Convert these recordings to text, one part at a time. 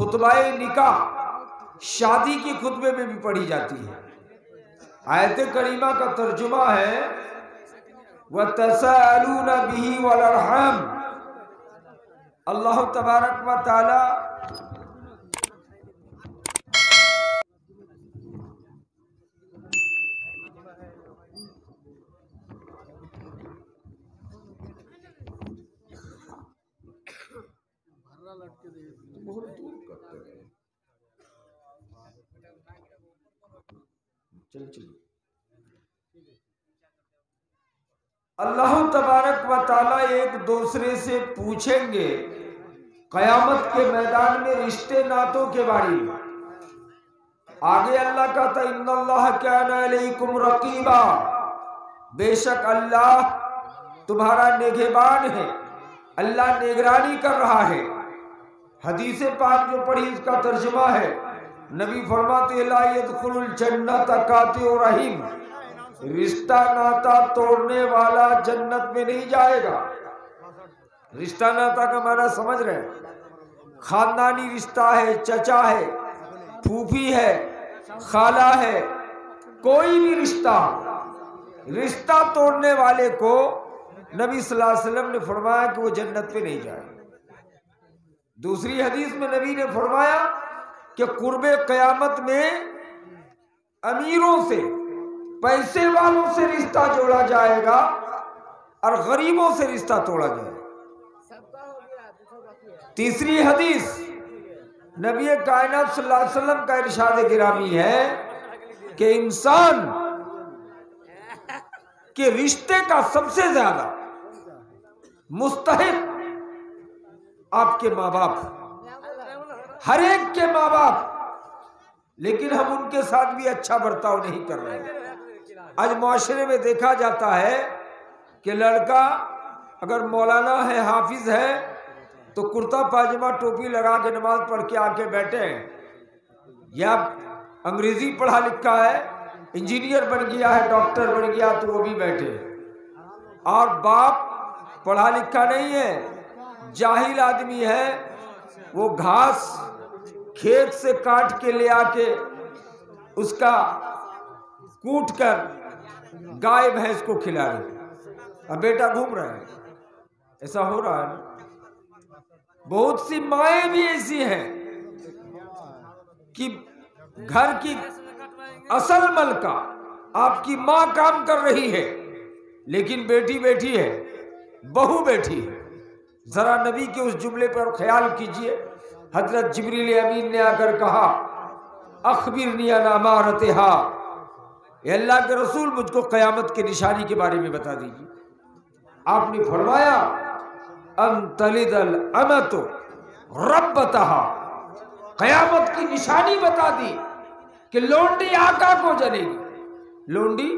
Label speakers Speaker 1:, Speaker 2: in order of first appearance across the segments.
Speaker 1: خطبہ نکاح شادی کے خطبے میں بھی پڑھی جاتی ہے۔ آیت کریمہ کا ترجمہ ہے وَتَسَاءَلُونَ بِهِ وَالْأَرْحَامَ۔ اللہ تبارک و تعالی اللہ تبارک و تعالی ایک دوسرے سے پوچھیں گے قیامت کے میدان میں رشتے ناتوں کے بارے میں۔ آگے اللہ کہتا ہے ان اللہ کان علیکم رقیبا، بے شک اللہ تمہارا نگہبان ہے، اللہ نگرانی کر رہا ہے۔ حدیث پاک جو پڑھی اس کا ترجمہ ہے، نبی فرماتے لا يدخل الجنت قاطع رحم، رشتہ ناتا توڑنے والا جنت میں نہیں جائے گا۔ رشتہ ناتا کا معنی سمجھ رہے ہیں؟ خاندانی رشتہ ہے، چچا ہے، پھوپھی ہے، خالہ ہے، کوئی بھی رشتہ توڑنے والے کو نبی صلی اللہ علیہ وسلم نے فرمایا کہ وہ جنت پہ نہیں جائے۔ دوسری حدیث میں نبی نے فرمایا کہ قرب قیامت میں امیروں سے، پیسے والوں سے رشتہ جوڑا جائے گا اور غریبوں سے رشتہ توڑا جائے گا۔ تیسری حدیث نبی کائنات صلی اللہ علیہ وسلم کا ارشاد گرامی ہے کہ انسان کے رشتے کا سب سے زیادہ مستحق آپ کے ماں باپ، ہر ایک کے ماں باپ، لیکن ہم ان کے ساتھ بھی اچھا برتاؤ نہیں کر رہے۔ آج معاشرے میں دیکھا جاتا ہے کہ لڑکا اگر مولانا ہے، حافظ ہے، تو کرتا پاجامہ ٹوپی لگا کے نماز پڑھ کے آ کے بیٹھے ہیں، یا انگریزی پڑھا لکھا ہے، انجینئر بن گیا ہے، ڈاکٹر بن گیا تو وہ بھی بیٹھے، اور باپ پڑھا لکھا نہیں ہے، جاہل آدمی ہے، وہ گھاس کھیت سے کاٹ کے لے آ کے اس کا کوٹ کر گائے بھینس کو کھلا رہے، اب بیٹا گھوم رہا ہے۔ ایسا ہو رہا ہے۔ بہت سی مائیں بھی ایسی ہیں کہ گھر کی اصل ملکہ آپ کی ماں کام کر رہی ہے، لیکن بیٹی بیٹھی ہے، بہو بیٹھی ہے۔ ذرا نبی کے اس جملے پر خیال کیجئے، حضرت جبریل امین نے آ کر کہا اخبرنی عن امارتہا، اے اللہ کے رسول مجھ کو قیامت کے نشانی کے بارے میں بتا دیجیے۔ آپ نے فرمایا ان تلد الامۃ ربتہا، قیامت کی نشانی بتا دی کہ لونڈی آقا کو جنے گی۔ لونڈی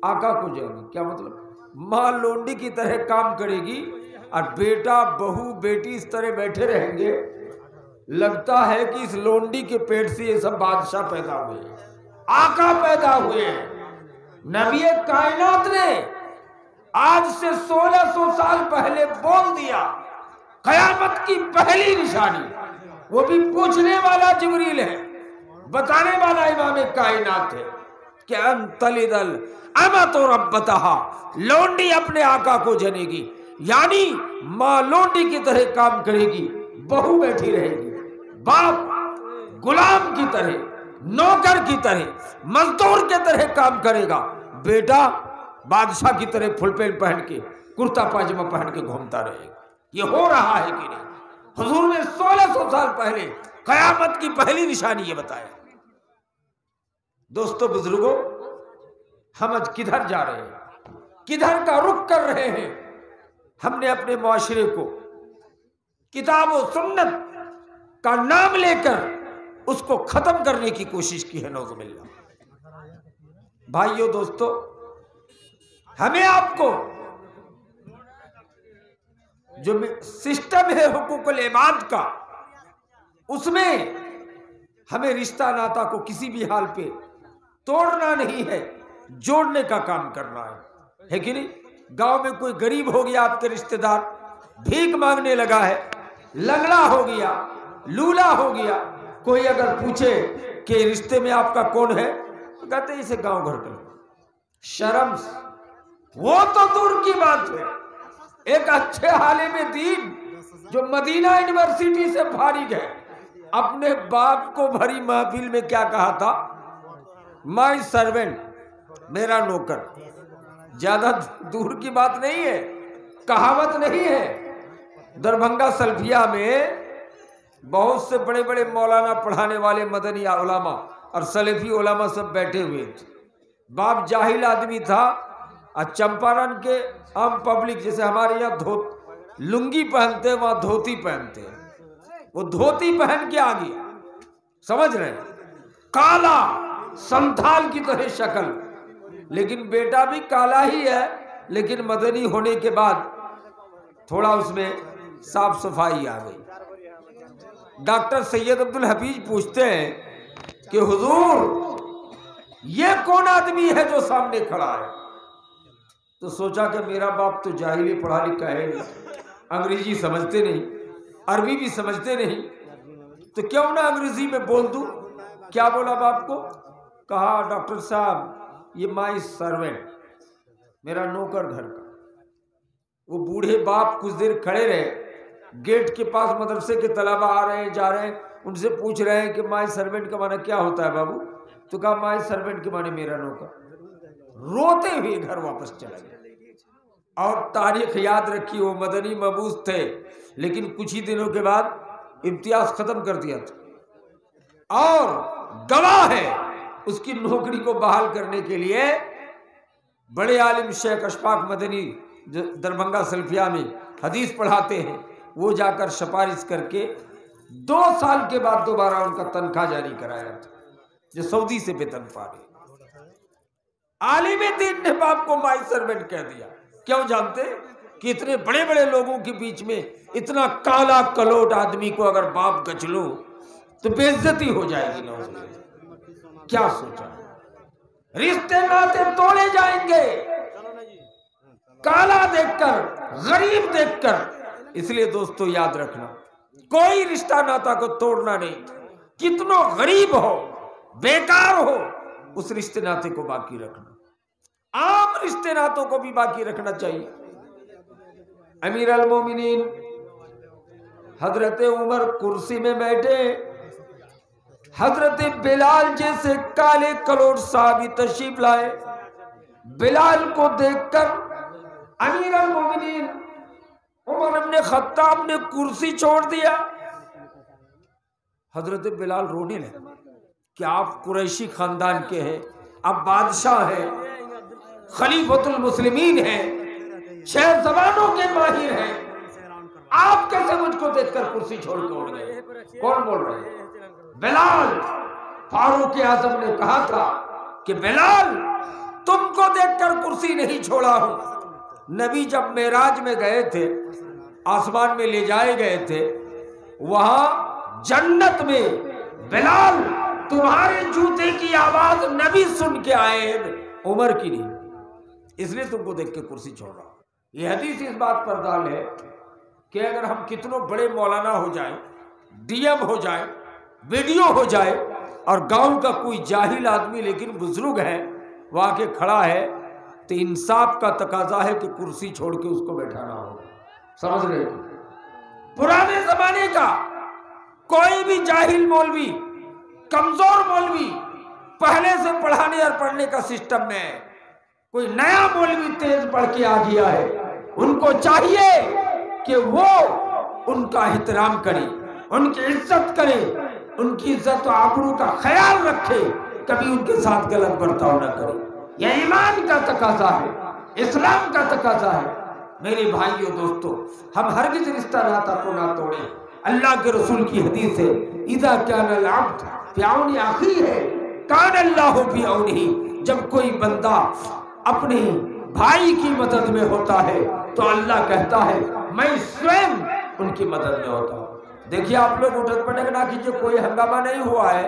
Speaker 1: آقا کو جنے گی کیا مطلب؟ ماں لونڈی کی طرح کام کرے گی اور بیٹا بہو بیٹی اس طرح بیٹھے رہیں گے، لگتا ہے کہ اس لونڈی کے پیٹ سے یہ سب بادشاہ پیدا ہوئے ہیں، آقا پیدا ہوئے ہیں۔ نبی کائنات نے آج سے 1600 سال پہلے بول دیا قیامت کی پہلی نشانی، وہ بھی پوچھنے والا جبریل ہے، بتانے والا امام کائنات ہے کہ ان تلد الامۃ ربتہا، لونڈی اپنے آقا کو جنے گی، یعنی ماں لونڈی کی طرح کام کرے گی، بہو بیٹھی رہے گی، باپ غلام کی طرح، نوکر کی طرح، مزدور کی طرح کام کرے گا، بیٹا بادشاہ کی طرح فل پینٹ پہن کے کرتا پاجامہ پہن کے گھومتا رہے گا۔ یہ ہو رہا ہے کہ نہیں؟ حضور نے 1600 سال پہلے قیامت کی پہلی نشانی یہ بتایا۔ دوستو بزرگوں، ہم آج کدھر جا رہے ہیں؟ کدھر کا رخ کر رہے ہیں؟ ہم نے اپنے معاشرے کو کتاب و سنت کا نام لے کر اس کو ختم کرنے کی کوشش کی ہے، نعوذ باللہ۔ بھائیو دوستو، ہمیں آپ کو جو سسٹم ہے حقوق العباد کا، اس میں ہمیں رشتہ ناتا کو کسی بھی حال پہ توڑنا نہیں ہے، جوڑنے کا کام کرنا ہے کہ نہیں؟ گاؤں میں کوئی غریب ہو گیا آپ کے رشتہ دار، بھیک مانگنے لگا ہے، لنگڑا ہو گیا، لولا ہو گیا. کوئی اگر پوچھے کہ رشتے میں آپ کا کون ہے تو کہتے اسے گاؤں گھر کا. شرم وہ تو دور کی بات ہے. ایک اچھے عالم دین جو مدینہ یونیورسٹی سے فارغ ہے اپنے باپ کو بھری محفل میں کیا کہا تھا؟ مائی سرونٹ، میرا نوکر. زیادہ دور کی بات نہیں ہے، کہاوت نہیں ہے. دربھنگا سلفیہ میں بہت سے بڑے بڑے مولانا پڑھانے والے مدنی علماء اور سلفی علماء سب بیٹھے ہوئے تھے. باپ جاہل آدمی تھا اور چمپارن کے عام پبلک جیسے ہمارے یہاں لنگی پہنتے ہیں وہاں دھوتی پہنتے ہیں. وہ دھوتی پہن کے آ گیا، سمجھ رہے ہیں، کالا سنتھال کی طرح شکل، لیکن بیٹا بھی کالا ہی ہے، لیکن مدنی ہونے کے بعد تھوڑا اس میں صاف صفائی آ گئی. ڈاکٹر سید عبدالحفیظ پوچھتے ہیں کہ حضور یہ کون آدمی ہے جو سامنے کھڑا ہے؟ تو سوچا کہ میرا باپ تو جاہل پڑھا لکھا ہے نہیں، انگریزی سمجھتے نہیں، عربی بھی سمجھتے نہیں، تو کیوں نہ انگریزی میں بول دوں. کیا بولا باپ کو؟ کہا ڈاکٹر صاحب یہ مائی سرونٹ، میرا نوکر گھر کا. وہ بوڑھے باپ کچھ دیر کھڑے رہے. گیٹ کے پاس مدرسے کے طلبہ آ رہے ہیں جا رہے ہیں، ان سے پوچھ رہے ہیں کہ مائی سرونٹ کا معنی کیا ہوتا ہے بابو؟ تو کہا مائی سرونٹ کے معنی میرا نوکر. روتے ہوئے گھر واپس چلا گیا. اور تاریخ یاد رکھی وہ مدنی مبعوث تھے، لیکن کچھ ہی دنوں کے بعد امتیاز ختم کر دیا تھا. اور گواہ ہے اس کی نوکری کو بحال کرنے کے لیے بڑے عالم شیخ اشفاق مدنی دربھنگا سلفیہ میں حدیث پڑھاتے ہیں، وہ جا کر سفارش کر کے 2 سال کے بعد دوبارہ ان کا تنخواہ جاری کرایا تھا، جو سعودی سے ویتن پا گئے. عالم دین نے باپ کو مائی سرونٹ کہہ دیا. کیوں جانتے کہ اتنے بڑے بڑے لوگوں کے بیچ میں اتنا کالا کلوٹ آدمی کو اگر باپ گچ لو تو بے عزتی ہو جائے گی. نہ کیا سوچا؟ رشتے ناطے توڑے جائیں گے کالا دیکھ کر، غریب دیکھ کر. اس لیے دوستو یاد رکھنا، کوئی رشتہ ناتا کو توڑنا نہیں. کتنوں غریب ہو، بیکار ہو، اس رشتے ناتے کو باقی رکھنا. عام رشتے ناتوں کو بھی باقی رکھنا چاہیے. امیر المومنین حضرت عمر کرسی میں بیٹھے، حضرت بلال جیسے کالے کلوٹ صحابی تشریف لائے. بلال کو دیکھ کر امیر المومنین عمر ابن خطاب نے کرسی چھوڑ دیا. حضرت بلال رونے لگے کہ آپ قریشی خاندان کے ہیں، آپ بادشاہ ہیں، خلیفۃ المسلمین ہیں، 6 زبانوں کے ماہر ہیں، آپ کیسے مجھ کو دیکھ کر کرسی چھوڑ کے اڑ گئے؟ کون بول رہے ہیں؟ بلال. فاروق اعظم نے کہا تھا کہ بلال تم کو دیکھ کر کرسی نہیں چھوڑا ہوں. نبی جب معراج میں گئے تھے، آسمان میں لے جائے گئے تھے، وہاں جنت میں بلال تمہارے جوتے کی آواز نبی سن کے آئے ہیں، عمر کی نہیں، اس لیے تم کو دیکھ کے کرسی چھوڑ رہا ہوں. یہ حدیث اس بات پر دال ہے کہ اگر ہم کتنوں بڑے مولانا ہو جائیں، ڈی ایم ہو جائیں، ویڈیو ہو جائے، اور گاؤں کا کوئی جاہل آدمی لیکن بزرگ ہے وہ آ کے کھڑا ہے، تو انصاف کا تقاضا ہے کہ کرسی چھوڑ کے اس کو بیٹھانا ہو. سمجھ رہے ہیں؟ پرانے زمانے کا کوئی بھی جاہل مولوی، کمزور مولوی، پہلے سے پڑھانے اور پڑھنے کا سسٹم میں ہے. کوئی نیا مولوی تیز پڑھ کے آ گیا ہے، ان کو چاہیے کہ وہ ان کا احترام کرے، ان کی عزت کرے، ان کی عزت و آبرو کا خیال رکھے، کبھی ان کے ساتھ غلط برتاؤ نہ کرے. یہ ایمان کا تقاضا ہے، اسلام کا تقاضا ہے. میرے بھائیو دوستو، ہم ہرگز رشتہ ناتا کو نہ توڑیں. اللہ کے رسول کی حدیث ہے اذا کان العبد فی عون اخیہ کان اللہ فی عونہ. جب کوئی بندہ اپنے بھائی کی مدد میں ہوتا ہے تو اللہ کہتا ہے میں سوئم ان کی مدد میں ہوتا ہوں. دیکھیے آپ لوگ اٹھک پٹک نہ کیجیے، کوئی ہنگامہ نہیں ہوا ہے.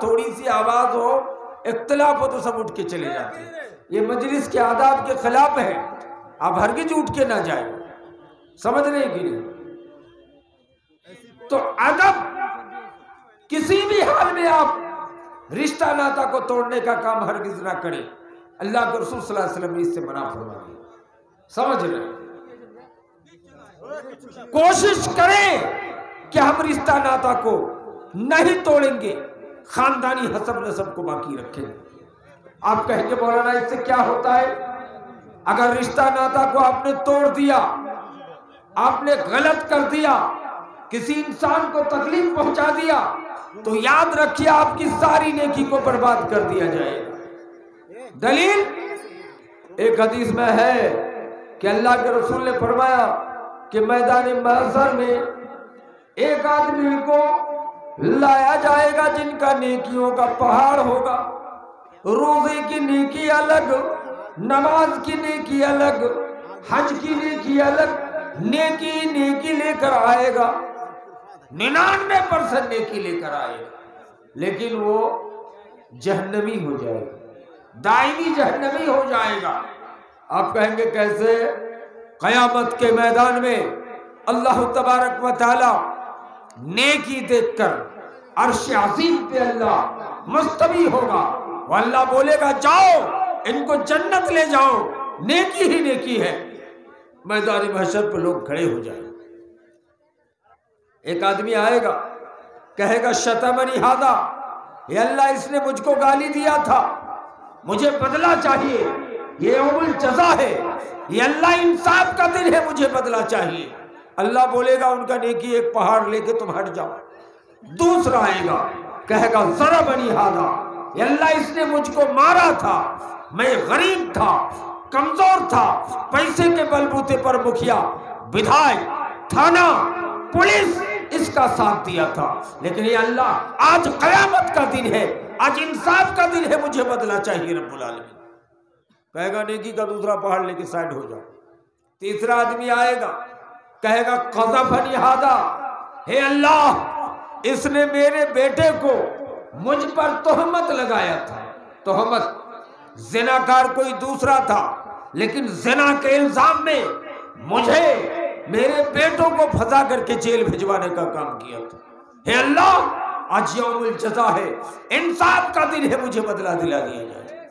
Speaker 1: تھوڑی سی آواز ہو، اختلاف ہو تو سب اٹھ کے چلے جاتے ہیں. یہ مجلس کے آداب کے خلاف ہے، آپ ہرگز اٹھ کے نہ جائیں. سمجھ رہے کہ نہیں؟ تو ادب، کسی بھی حال میں آپ رشتہ ناتا کو توڑنے کا کام ہرگز نہ کریں. اللہ کے رسول صلی اللہ علیہ وسلم نے اس سے منع فرمایا. سمجھ رہے؟ کوشش کریں کہ ہم رشتہ ناتا کو نہیں توڑیں گے، خاندانی حسب نسب کو باقی رکھیں گے. آپ کہیں گے مولانا اس سے کیا ہوتا ہے؟ اگر رشتہ ناتا کو آپ نے توڑ دیا، آپ نے غلط کر دیا، کسی انسان کو تکلیف پہنچا دیا، تو یاد رکھیے آپ کی ساری نیکی کو برباد کر دیا جائے گا. دلیل ایک حدیث میں ہے کہ اللہ کے رسول نے فرمایا کہ میدان محشر میں ایک آدمی کو لایا جائے گا جن کا نیکیوں کا پہاڑ ہوگا. روزے کی نیکی الگ، نماز کی نیکی الگ، حج کی نیکی الگ، نیکی لے کر آئے گا، 99% نیکی لے کر آئے گا، لیکن وہ جہنمی ہو جائے گا، دائمی جہنمی ہو جائے گا. آپ کہیں گے کیسے؟ قیامت کے میدان میں اللہ تبارک و تعالی نیکی دیکھ کر عرش عظیم پہ اللہ مستوی ہوگا، وہ اللہ بولے گا جاؤ ان کو جنت لے جاؤ، نیکی ہی نیکی ہے. میدان محشر پہ لوگ کھڑے ہو جائیں. ایک آدمی آئے گا، کہے گا شتمنی ھذا، یہ اللہ اس نے مجھ کو گالی دیا تھا، مجھے بدلہ چاہیے، یہ یوم الجزا ہے، یہ اللہ انصاف کا دن ہے، مجھے بدلہ چاہیے. اللہ بولے گا ان کا نیکی ایک پہاڑ لے کے تم ہٹ جاؤ. دوسرا آئے گا، کہے گا ضربنی ھذا، یہ اللہ اس نے مجھ کو مارا تھا، میں غریب تھا، کمزور تھا، پیسے کے بلبوتے پر مکھیا، بدھائے، تھانہ، پولیس اس کا ساتھ دیا تھا، لیکن یہ اللہ آج قیامت کا دن ہے، آج انصاف کا دن ہے، مجھے بدلہ چاہیے رب العالمین. کہے گا نیکی کا دوسرا پہاڑ لے کے سائڈ ہو جاؤ. تیسرا آدمی آئے گا، کہے گا قذفنی ھذا، ہے اللہ اس نے میرے بیٹے کو مجھ پر تہمت لگایا تھا. تہمت، زناکار کوئی دوسرا تھا، لیکن زنا کے الزام میں مجھے میرے بیٹوں کو پھنسا کر کے جیل بھجوانے کا کام کیا تھا. ہے اللہ آج یوم الجزا ہے، انصاف کا دن ہے، مجھے بدلہ دلا دیا جائے.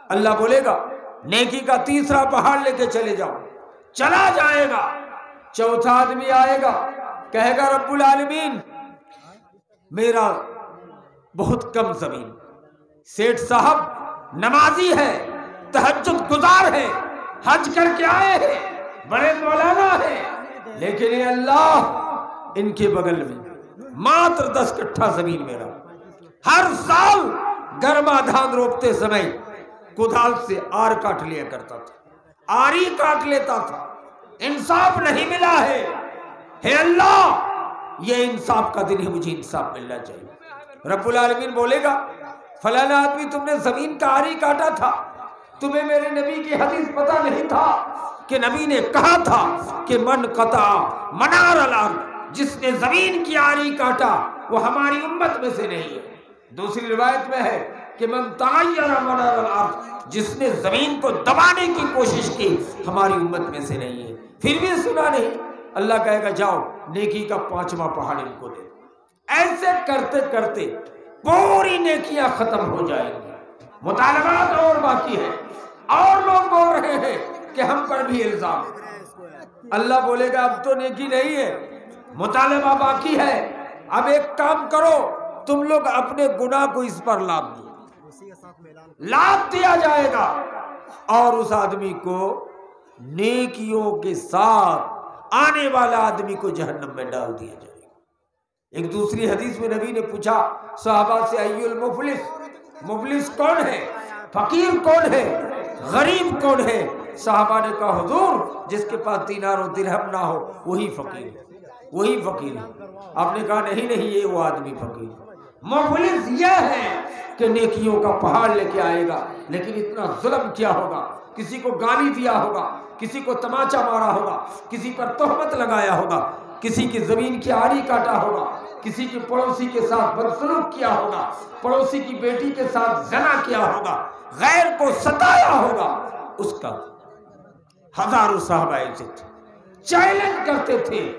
Speaker 1: اللہ بولے گا نیکی کا تیسرا پہاڑ لے کے چلے جاؤ. چلا جائے گا. چوتھا آدمی آئے گا، کہے گا رب العالمین میرا بہت کم زمین، سیٹھ صاحب نمازی ہے، تہجد گزار ہے، حج کر کے آئے ہیں، بڑے مولانا ہیں، لیکن یہ اللہ ان کے بغل میں ماتر 10 کٹھا زمین میرا. ہر سال گرما دھان روپتے سمے کدال سے آر کاٹ لیا کرتا تھا، آری کاٹ لیتا تھا. انصاف نہیں ملا ہے. ہے اللہ یہ انصاف کا دن ہے، مجھے انصاف ملنا چاہیے. رب العالمین بولے گا فلانا آدمی تم نے زمین کا آری کاٹا تھا، تمہیں میرے نبی کی حدیث پتہ نہیں تھا کہ نبی نے کہا تھا کہ من قطع منار الارض، جس نے زمین کی آری کاٹا وہ ہماری امت میں سے نہیں ہے. دوسری روایت میں ہے کہ من تغیر منار الارض، جس نے زمین کو دبانے کی کوشش کی ہماری امت میں سے نہیں ہے. پھر بھی سنا نہیں. اللہ کہے گا جاؤ نیکی کا 5واں پہاڑ ان کو دے. ایسے کرتے کرتے پوری نیکیاں ختم ہو جائیں گی. مطالبات اور باقی ہے، اور لوگ بول رہے ہیں کہ ہم پر بھی الزام. اللہ بولے گا اب تو نیکی نہیں ہے، مطالبہ باقی ہے. اب ایک کام کرو، تم لوگ اپنے گناہ کو اس پر لاد دو. لاد دیا جائے گا اور اس آدمی کو نیکیوں کے ساتھ آنے والا آدمی کو جہنم میں ڈال دیا جائے گا. ایک دوسری حدیث میں نبی نے پوچھا صحابہ سے ای المفلس، مفلس کون ہے، فقیر کون ہے، غریب کون ہے؟ صحابہ نے کہا حضور جس کے پاس دینار و درہم نہ ہو وہی فقیر ہے، وہی فقیر ہے. آپ نے کہا نہیں یہ وہ آدمی فقیر ہے. مفلس یہ ہے کہ نیکیوں کا پہاڑ لے کے آئے گا، لیکن اتنا ظلم کیا ہوگا، کسی کو گالی دیا ہوگا، کسی کو تماچا مارا ہوگا، کسی پر تہمت لگایا ہوگا، کسی کی زمین کی آری کاٹا ہوگا، کسی کی پڑوسی کے ساتھ بدسلوک کیا ہوگا، پڑوسی کی بیٹی کے ساتھ زنا کیا ہوگا، غیر کو ستایا ہوگا. اس کا ہزاروں صحابہ چیلنج کرتے تھے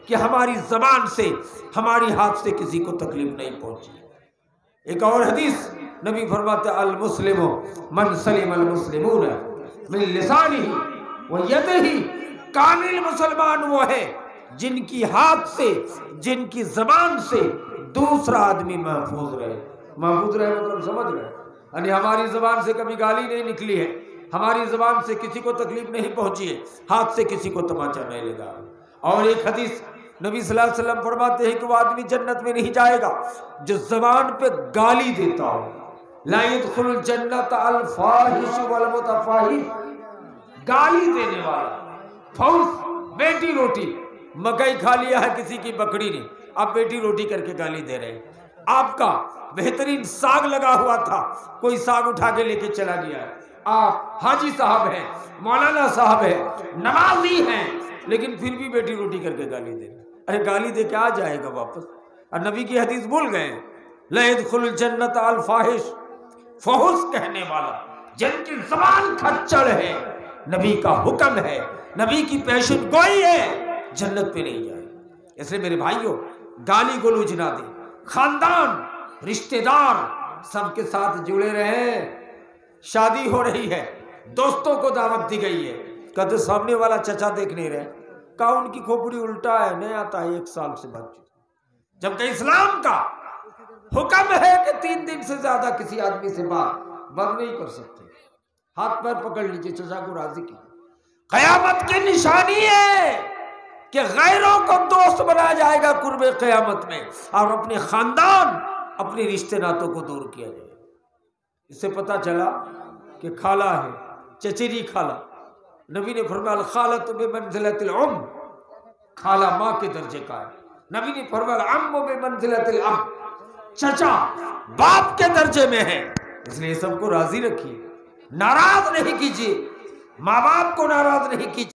Speaker 1: کہ ہماری زبان سے ہماری ہاتھ سے کسی کو تکلیف نہیں پہنچی۔ ایک اور حدیث نبی فرماتے المسلم من سلم المسلمون من لسانہ و یدہ، کامل مسلمان وہ ہے جن کی ہاتھ سے، جن کی زبان سے دوسرا آدمی محفوظ رہے۔ محفوظ رہے مطلب سمجھ رہے، یعنی ہماری زبان سے کبھی گالی نہیں نکلی ہے، ہماری زبان سے کسی کو تکلیف نہیں پہنچی ہے، ہاتھ سے کسی کو تماچا نہیں لگا۔ اور ایک حدیث نبی صلی اللہ علیہ وسلم فرماتے ہیں کہ وہ آدمی جنت میں نہیں جائے گا جو زبان پہ گالی دیتا ہو۔ لا يدخل الجنت الفاحش والمتفاحش، گالی دینے والا، فحش، بیٹی روٹی، مکئی کھا لیا ہے کسی کی بکری نے، اب بیٹی روٹی کر کے گالی دے رہے ہیں۔ آپ کا بہترین ساگ لگا ہوا تھا، کوئی ساگ اٹھا کے لے کے چلا گیا ہے، آپ حاجی صاحب ہیں، مولانا صاحب ہیں، نمازی ہیں، لیکن پھر بھی بیٹی روٹی کر کے گالی دے رہے ہیں۔ ارے گالی دے کے آ جائے گا واپس، اور نبی کی حدیث بھول گئے ہیں، لا يدخل الجنت الفاحش، فحش کہنے والا جن کی زبان کھچڑ ہے، نبی کا حکم ہے، نبی کی پیشن گوئی ہے، جنت پہ نہیں جائے۔ اس لیے میرے بھائیوں، گالی گلوچ نہ دیں، خاندان، رشتہ دار سب کے ساتھ جڑے رہیں۔ شادی ہو رہی ہے، دوستوں کو دعوت دی گئی ہے، کہتے سامنے والا چچا دیکھ نہیں رہے، کہا ان کی کھوپڑی الٹا ہے، نہیں آتا ہے، 1 سال سے بات چیت، جبکہ اسلام کا حکم ہے کہ 3 دن سے زیادہ کسی آدمی سے بات نہیں کر سکتے۔ ہاتھ پیر پکڑ لیجئے، چچا کو راضی کی۔ قیامت کی نشانی ہے کہ غیروں کو دوست بنایا جائے گا قرب قیامت میں، اور اپنے خاندان، اپنے رشتے ناتوں کو دور کیا جائے گا۔ اس سے پتہ چلا کہ خالہ ہے، چچیری خالہ، نبی نے فرمایا الخالۃ بمنزلۃ الام، خالہ ماں کے درجے کا ہے۔ نبی نے فرمایا العم بمنزلۃ الاب، چچا باپ کے درجے میں ہے۔ اس لیے سب کو راضی رکھیے، ناراض نہیں کیجیے، ماں باپ کو ناراض نہیں کیجیے۔